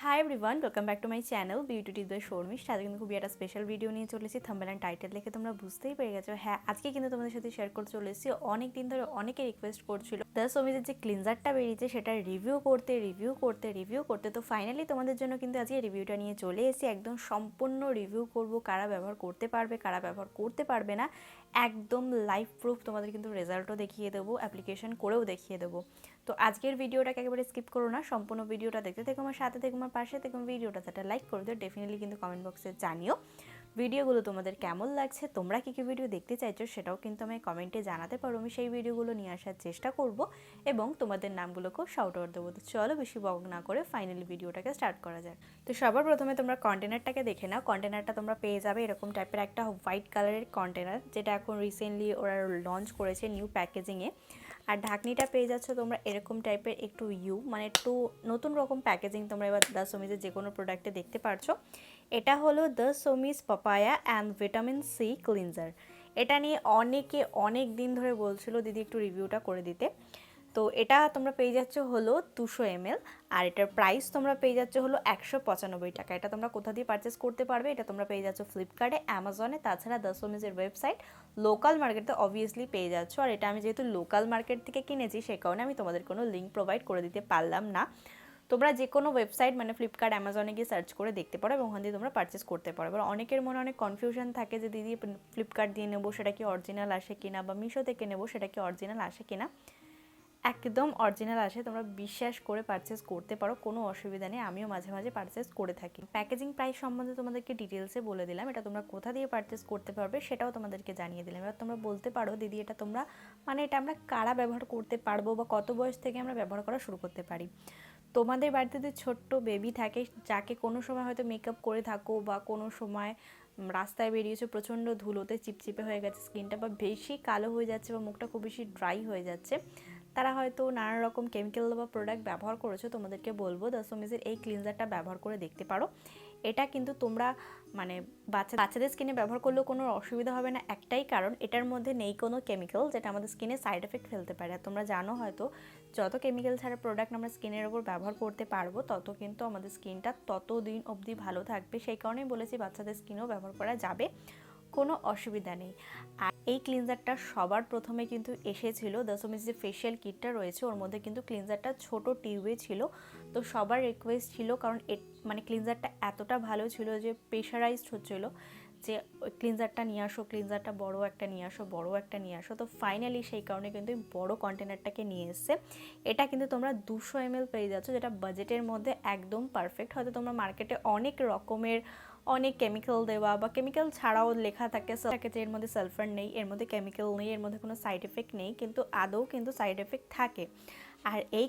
High everyone, welcome back to my channel beauty tips by Sharmi. সাথে কিন্তু খুবই একটা স্পেশাল ভিডিও নিয়ে চলেছি। থাম্বনেল অ্যান্ড টাইটেল দেখে তোমরা বুঝতেই পেরে গেছো। হ্যাঁ, আজকে কিন্তু তোমাদের সাথে শেয়ার করতে চলে এসেছি। অনেক দিন ধরে অনেকে রিকোয়েস্ট করছিল দ্য সোমিজের যে ক্লিনজারটা বেরিয়েছে সেটা রিভিউ করতে তো ফাইনালি তোমাদের জন্য কিন্তু আজকে রিভিউটা নিয়ে চলে এসেছি। একদম সম্পূর্ণ রিভিউ করব, কারা ব্যবহার করতে পারবে কারা ব্যবহার করতে পারবে না, একদম লাইভ প্রুফ তোমাদের কিন্তু রেজাল্টও দেখিয়ে দেবো, অ্যাপ্লিকেশন করেও দেখিয়ে দেবো। তো আজকের ভিডিওটাকে একেবারে স্কিপ করো না, সম্পূর্ণ ভিডিওটা দেখতে থেকো, আমার সাথে থেকো, আমার পাশে থেকো। ভিডিওটা একটা লাইক করে দিও, ডেফিনেটলি কিন্তু কমেন্ট বক্সে জানিও ভিডিওগুলো তোমাদের কেমন লাগছে, তোমরা কী কী ভিডিও দেখতে চাইছো সেটাও কিন্তু আমি কমেন্টে জানাতে পারো। আমি সেই ভিডিওগুলো নিয়ে আসার চেষ্টা করব এবং তোমাদের নামগুলোকেও শাউট আউট দেবো। তো চলো বেশি বক না করে ফাইনালি ভিডিওটাকে স্টার্ট করা যায়। তো সবার প্রথমে তোমরা কন্টেনারটাকে দেখে নাও। কন্টেনারটা তোমরা পেয়ে যাবে এরকম টাইপের একটা হোয়াইট কালারের কন্টেনার, যেটা এখন রিসেন্টলি ওরা লঞ্চ করেছে নিউ প্যাকেজিংয়ে। আর ঢাকনিটা পেয়ে যাচ্ছ তোমরা এরকম টাইপের একটু মানে একটু নতুন রকম প্যাকেজিং তোমরা এবার দ্য সোমিজের যে কোনো প্রোডাক্টে দেখতে পারছো। এটা হলো the Somiz papaya and vitamin C cleanser. এটা নিয়ে অনেকে অনেক দিন ধরে বলছিল দিদি একটু রিভিউটা করে দিতে। তো এটা তোমরা পেয়ে যাচ্ছ হলো 200 ml, আর এটার প্রাইস তোমরা পেয়ে যাচ্ছ হলো 195 টাকা। এটা তোমরা কোথা দিয়ে পারচেস করতে পারবে? এটা তোমরা পেয়ে যাচ্ছ ফ্লিপকার্টে, অ্যামাজনে, তাছাড়া দ্য সোমিজের ওয়েবসাইট, লোকাল মার্কেটে অবভিয়াসলি পেয়ে যাচ্ছ। আর এটা আমি যেহেতু লোকাল মার্কেট থেকে কিনেছি সে কারণে আমি তোমাদের কোনো লিঙ্ক প্রোভাইড করে দিতে পারলাম না। তোমরা যে কোনো ওয়েবসাইট মানে ফ্লিপকার্ট, অ্যামাজনে গিয়ে সার্চ করে দেখতে পারো এবং ওখান দিয়ে তোমরা পারচেস করতে পারো। এবার অনেকের মনে অনেক কনফিউশন থাকে যে দিদি ফ্লিপকার্ট দিয়ে নেবো সেটা কি অরিজিনাল আসে কিনা, বা মিশো থেকে নেবো সেটা কি অরিজিনাল আসে কিনা। একদম অরিজিনাল আসে, তোমরা বিশ্বাস করে পারচেস করতে পারো, কোনো অসুবিধা নেই। আমিও মাঝে মাঝে পারচেস করে থাকি। প্যাকেজিং প্রাইস সম্বন্ধে তোমাদেরকে ডিটেলসে বলে দিলাম, এটা তোমরা কোথা দিয়ে পারচেস করতে পারবে সেটাও তোমাদেরকে জানিয়ে দিলাম। এবার তোমরা বলতে পারো দিদি এটা তোমরা মানে এটা আমরা কারা ব্যবহার করতে পারবো বা কত বয়স থেকে আমরা ব্যবহার করা শুরু করতে পারি। তোমাদের বাড়িতে যদি ছোট্ট বেবি থাকে, যাকে কোনো সময় হয়তো মেকআপ করে থাকো বা কোনো সময় রাস্তায় বেরিয়েছো, প্রচণ্ড ধুলোতে চিপচিপে হয়ে গেছে স্কিনটা, বা বেশি কালো হয়ে যাচ্ছে বা মুখটা খুব বেশি ড্রাই হয়ে যাচ্ছে, তারা হয়তো নানা রকম কেমিক্যাল বা প্রোডাক্ট ব্যবহার করেছো, তোমাদেরকে বলবো দ্য সোমিজের এই ক্লিনজারটা ব্যবহার করে দেখতে পারো। এটা কিন্তু তোমরা মানে বাচ্চাদের স্কিনে ব্যবহার করলেও কোনো অসুবিধা হবে না, একটাই কারণ এটার মধ্যে নেই কোনো কেমিক্যাল যেটা আমাদের স্কিনে সাইড এফেক্ট ফেলতে পারে। আর তোমরা জানো হয়তো যত কেমিক্যাল ছাড়া প্রোডাক্ট আমরা স্কিনের ওপর ব্যবহার করতে পারবো তত কিন্তু আমাদের স্কিনটা তত দিন অবধি ভালো থাকবে। সেই কারণেই বলেছি বাচ্চাদের স্কিনেও ব্যবহার করা যাবে, কোনো অসুবিধা নেই। আর এই ক্লিনজারটা সবার প্রথমে কিন্তু এসেছিল দ্য সোমিজ যে ফেশিয়াল কিটটা রয়েছে ওর মধ্যে কিন্তু ক্লিনজারটা ছোট টিউবে ছিল। তো সবার রিকোয়েস্ট ছিল, কারণ মানে ক্লিনজারটা এতটা ভালো ছিল যে প্রেশারাইজড হচ্ছিলো যে ক্লিনজারটা নিয়ে আসো, ক্লিনজারটা বড় একটা নিয়ে আসো, বড় একটা নিয়ে আসো। তো ফাইনালি সেই কারণে কিন্তু বড় কন্টেনারটাকে নিয়ে এসছে। এটা কিন্তু তোমরা 200 ml পেয়ে যাচ্ছ, যেটা বাজেটের মধ্যে একদম পারফেক্ট। হয়তো তোমরা মার্কেটে অনেক রকমের অনেক কেমিক্যাল দেওয়া বা কেমিক্যাল ছাড়াও লেখা থাকে যে এর মধ্যে সালফার নেই, এর মধ্যে কেমিক্যাল নেই, এর মধ্যে কোনো সাইড এফেক্ট নেই, কিন্তু আদৌ কিন্তু সাইড এফেক্ট থাকে। আর এই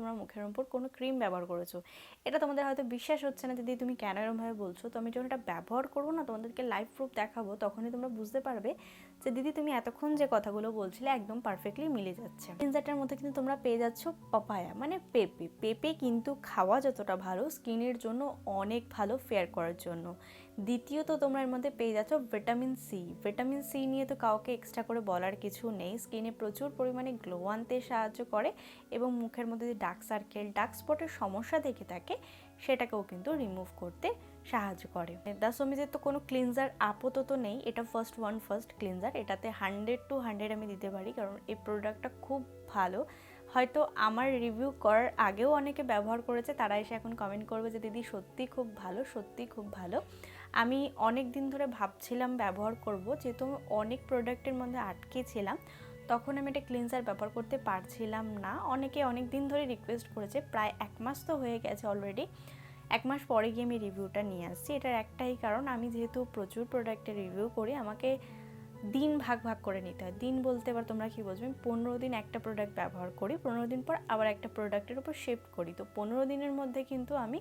তোমরা মুখের উপর কোনো ক্রিম ব্যবহার করেছো। এটা তোমাদের হয়তো বিশ্বাস হচ্ছে না দিদি তুমি কেন এরমভাবে বলছো, তো আমি যখন এটা ব্যবহার করবো না তোমাদেরকে লাইভ প্রুফ দেখাবো, তখনই তোমরা বুঝতে পারবে যে দিদি তুমি এতক্ষণ যে কথাগুলো বলছিলে একদম পারফেক্টলি মিলে যাচ্ছে। ক্লিনজারটার মধ্যে কিন্তু তোমরা পেয়ে যাচ্ছ পাপায়া মানে পেঁপে। পেঁপে কিন্তু খাওয়া যতটা ভালো স্কিনের জন্য অনেক ভালো ফেয়ার করার জন্য। দ্বিতীয়ত তোমরা এর মধ্যে পেয়ে যাচ্ছ ভিটামিন সি। ভিটামিন সি নিয়ে তো কাউকে এক্সট্রা করে বলার কিছু নেই, স্কিনে প্রচুর পরিমাণে গ্লো আনতে সাহায্য করে এবং মুখের মধ্যে যে ডার্ক সার্কেল ডার্ক স্পটের সমস্যা থেকে থাকে সেটাকেও কিন্তু রিমুভ করতে সাহায্য করে। দ্য সোমিজের তো কোনো ক্লিনজার আপাতত নেই, এটা ফার্স্ট ক্লিনজার, এটাতে 100/100 আমি দিতে পারি, কারণ এই প্রোডাক্টটা খুব ভালো। হয়তো আমার রিভিউ করার আগেও অনেকে ব্যবহার করেছে, তারা এসে এখন কমেন্ট করবে যে দিদি সত্যি খুব ভালো, সত্যি খুব ভালো। আমি অনেক দিন ধরে ভাবছিলাম ব্যবহার করব, যেহেতু আমি অনেক প্রোডাক্টের মধ্যে আটকে ছিলাম, তখন আমি এটা ক্লিনজার ব্যবহার করতে পারছিলাম না। অনেকে অনেক দিন ধরে রিকোয়েস্ট করেছে, প্রায় 1 মাস তো হয়ে গেছে অলরেডি। 1 মাস পরে গিয়ে আমি রিভিউটা নিয়ে আসছি। এটার একটাই কারণ, আমি যেহেতু প্রচুর প্রোডাক্টের রিভিউ করি, আমাকে দিন ভাগ করে নিতে হয়। দিন বলতে এবার তোমরা কী বুঝবে, 15 দিন একটা প্রোডাক্ট ব্যবহার করি, 15 দিন পর আবার একটা প্রোডাক্টের উপর শিফট করি। তো 15 দিনের মধ্যে কিন্তু আমি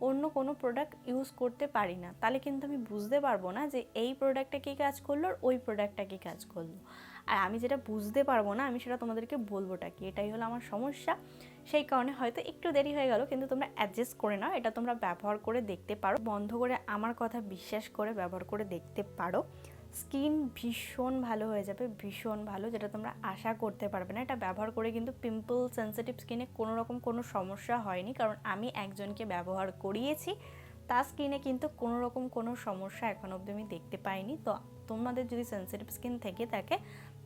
অন্য কোনো প্রোডাক্ট ইউজ করতে পারি না, তাহলে কিন্তু আমি বুঝতে পারবো না যে এই প্রোডাক্টটা কী কাজ করলো আর ওই প্রোডাক্টটা কী কাজ করলো। আর আমি যেটা বুঝতে পারবো না আমি সেটা তোমাদেরকে বলবোটা কি, এটাই হলো আমার সমস্যা। সেই কারণে হয়তো একটু দেরি হয়ে গেল, কিন্তু তোমরা অ্যাডজাস্ট করে নাও। এটা তোমরা ব্যবহার করে দেখতে পারো, বন্ধ করে আমার কথা বিশ্বাস করে ব্যবহার করে দেখতে পারো। স্কিন ভীষণ ভালো হয়ে যাবে, ভীষণ ভালো, যেটা তোমরা আশা করতে পারবে না। এটা ব্যবহার করে কিন্তু পিম্পল সেন্সিটিভ স্কিনে কোনো রকম কোনো সমস্যা হয়নি, কারণ আমি একজনকে ব্যবহার করিয়েছি, তার স্কিনে কিন্তু কোনো রকম কোনো সমস্যা এখন অবধি আমি দেখতে পাইনি। তো তোমাদের যদি সেন্সিটিভ স্কিন থেকে থাকে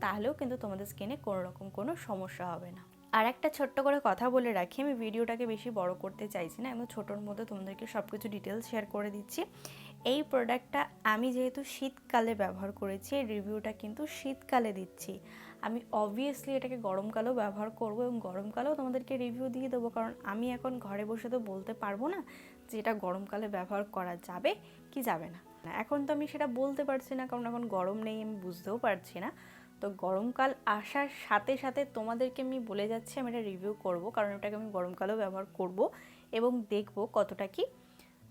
তাহলেও কিন্তু তোমাদের স্কিনে কোনো রকম কোনো সমস্যা হবে না। আর একটা ছোট্ট করে কথা বলে রাখি, আমি ভিডিওটাকে বেশি বড় করতে চাইছি না, আমি ছোটোর মধ্যে তোমাদেরকে সব কিছু ডিটেলস শেয়ার করে দিচ্ছি। এই প্রোডাক্টটা আমি যেহেতু শীতকালে ব্যবহার করেছি, এই রিভিউটা কিন্তু শীতকালে দিচ্ছি। আমি অবভিয়াসলি এটাকে গরমকালেও ব্যবহার করব এবং গরমকালেও তোমাদেরকে রিভিউ দিয়ে দেবো, কারণ আমি এখন ঘরে বসে তো বলতে পারবো না যে এটা গরমকালে ব্যবহার করা যাবে কি যাবে না। এখন তো আমি সেটা বলতে পারছি না, কারণ এখন গরম নেই, আমি বুঝতেও পারছি না। তো গরমকাল আসার সাথে সাথে তোমাদেরকে আমি বলে যাচ্ছি আমি এটা রিভিউ করব, কারণ এটাকে আমি গরমকালেও ব্যবহার করব এবং দেখব কতটা কি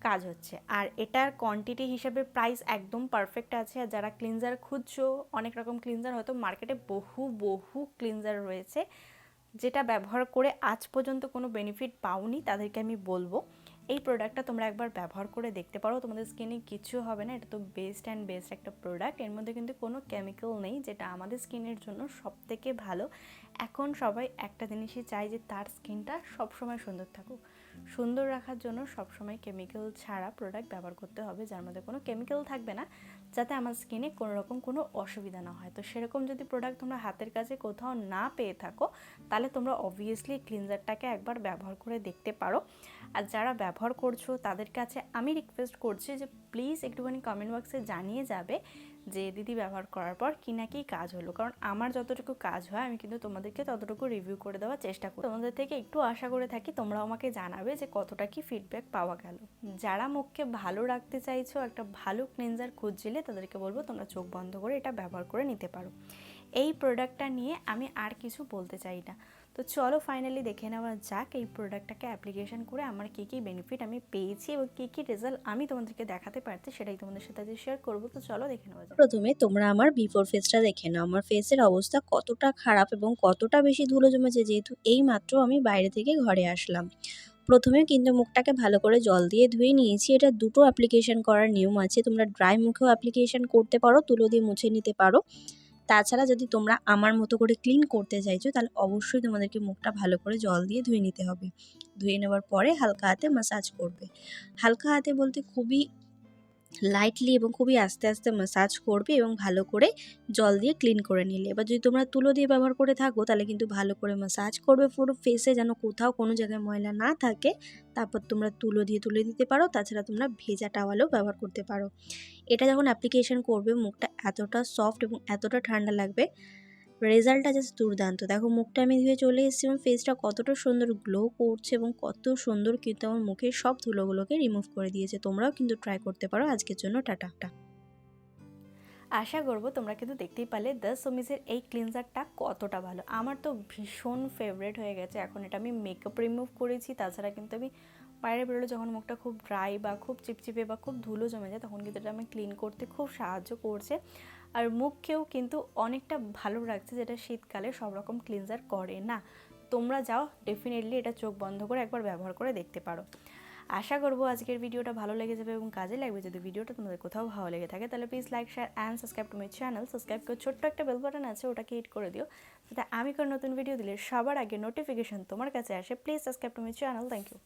কাজ হচ্ছে। আর এটার কোয়ান্টিটি হিসাবে প্রাইস একদম পারফেক্ট আছে। আর যারা ক্লিনজার খুঁজছো, অনেক রকম ক্লিনজার হয়তো মার্কেটে বহু ক্লিনজার রয়েছে, যেটা ব্যবহার করে আজ পর্যন্ত কোনো বেনিফিট পাওনি, তাদেরকে আমি বলবো এই প্রোডাক্টটা তোমরা একবার ব্যবহার করে দেখতে পারো, তোমাদের স্কিনে কিছু হবে না। এটা তো বেস্ট একটা প্রোডাক্ট, এর মধ্যে কিন্তু কোনো কেমিক্যাল নেই, যেটা আমাদের স্কিনের জন্য সবথেকে ভালো। এখন সবাই একটা জিনিসই চায় যে তার স্কিনটা সবসময় সুন্দর থাকুক, সুন্দর রাখার জন্য সবসময় কেমিক্যাল ছাড়া প্রোডাক্ট ব্যবহার করতে হবে, যার মধ্যে কোনো কেমিক্যাল থাকবে না, যাতে আমার স্কিনে কোনো রকম কোনো অসুবিধা না হয়। তো সেরকম যদি প্রোডাক্ট তোমরা হাতের কাছে কোথাও না পেয়ে থাকো, তাহলে তোমরা অবভিয়াসলি ক্লিনজারটাকে একবার ব্যবহার করে দেখতে পারো। আর যারা ব্যবহার করছো তাদের কাছে আমি রিকোয়েস্ট করছি যে প্লিজ একটুখানি কমেন্ট বক্সে জানিয়ে যাবে যে দিদি ব্যবহার করার পর কি না কি কাজ হলো, কারণ আমার যতটুকু কাজ হয় আমি কিন্তু তোমাদেরকে ততটুকু রিভিউ করে দেওয়ার চেষ্টা করি। তোমাদের থেকে একটু আশা করে থাকি তোমরাও আমাকে জানাবে যে কতটা কি ফিডব্যাক পাওয়া গেল। যারা মুখকে ভালো রাখতে চাইছো, একটা ভালো ক্লিনজার খুঁজছিলে, তাদেরকে বলবো তোমরা চোখ বন্ধ করে এটা ব্যবহার করে নিতে পারো। এই প্রোডাক্টটা নিয়ে আমি আর কিছু বলতে চাই না। তো চলো ফাইনালি দেখে নেওয়া যাক এই প্রোডাক্টটাকে অ্যাপ্লিকেশন করে আমার কী কী বেনিফিট আমি পেয়েছি এবং কী কী রেজাল্ট আমি তোমাদেরকে দেখাতে পারছি, সেটাই তোমাদের সাথে আজ শেয়ার করবো। তো চলো দেখে নেওয়া যাক। প্রথমে তোমরা আমার বিফোর ফেসটা দেখে নাও, আমার ফেসের অবস্থা কতটা খারাপ এবং কতটা বেশি ধুলো জমেছে, যেহেতু এই মাত্র আমি বাইরে থেকে ঘরে আসলাম। প্রথমে কিন্তু মুখটাকে ভালো করে জল দিয়ে ধুয়ে নিয়েছি। এটা দুটো অ্যাপ্লিকেশন করার নিয়ম আছে, তোমরা ড্রাই মুখেও অ্যাপ্লিকেশন করতে পারো, তুলো দিয়ে মুছে নিতে পারো। তাছাড়া যদি তোমরা আমার মতো করে ক্লিন করতে চাইছো, তাহলে অবশ্যই তোমাদেরকে মুখটা ভালো করে জল দিয়ে ধুয়ে নিতে হবে। ধুয়ে নেওয়ার পরে হালকা হাতে ম্যাসাজ করবে। হালকা হাতে বলতে খুবই লাইটলি এবং খুবই আস্তে আস্তে ম্যাসাজ করবে এবং ভালো করে জল দিয়ে ক্লিন করে নিলে। এবার যদি তোমরা তুলো দিয়ে ব্যবহার করে থাকো, তাহলে কিন্তু ভালো করে ম্যাসাজ করবে পুরো ফেসে, যেন কোথাও কোনো জায়গায় ময়লা না থাকে। তারপর তোমরা তুলো দিয়ে তুলে দিতে পারো, তাছাড়া তোমরা ভেজা টাওয়ালও ব্যবহার করতে পারো। এটা যখন অ্যাপ্লিকেশন করবে, মুখটা এতটা সফট এবং এতটা ঠান্ডা লাগবে, রেজাল্টটা জাস্ট দুর্দান্ত। দেখো মুখটা আমি ধুয়ে চলে এসেছি এবং ফেসটা কতটা সুন্দর গ্লো করছে এবং কত সুন্দর কিন্তু আমার মুখের সব ধুলোগুলোকে রিমুভ করে দিয়েছে। তোমরাও কিন্তু ট্রাই করতে পারো। আজকের জন্য টাটা। আশা করব তোমরা কিন্তু দেখতেই পারলে দ্য সুমিজের এই ক্লিনজারটা কতটা ভালো। আমার তো ভীষণ ফেভারিট হয়ে গেছে। এখন এটা আমি মেকআপ রিমুভ করেছি, তাছাড়া কিন্তু আমি বাইরে বেরোলে যখন মুখটা খুব ড্রাই বা খুব চিপচিপে বা খুব ধুলো জমে যায় তখন কিন্তু এটা আমি ক্লিন করতে খুব সাহায্য করছে। আর মুখকেও কিন্তু অনেকটা ভালো রাখছে, যেটা শীতকালে সব রকম ক্লিনজার করে না। তোমরা যাও ডেফিনেটলি এটা চোখ বন্ধ করে একবার ব্যবহার করে দেখতে পারো। আশা করবো আজকের ভিডিওটা ভালো লেগে যাবে এবং কাজে লাগবে। যদি ভিডিওটা তোমাদের কোথাও ভালো লেগে থাকে তাহলে please like, share and subscribe to my channel. Subscribe করে ছোট্ট একটা বেল বাটন আছে, ওটাকে হিট করে দিও, যাতে আমি কোনো নতুন ভিডিও দিলে সবার আগে নোটিফিকেশন তোমার কাছে আসে। Please subscribe to my channel. Thank you.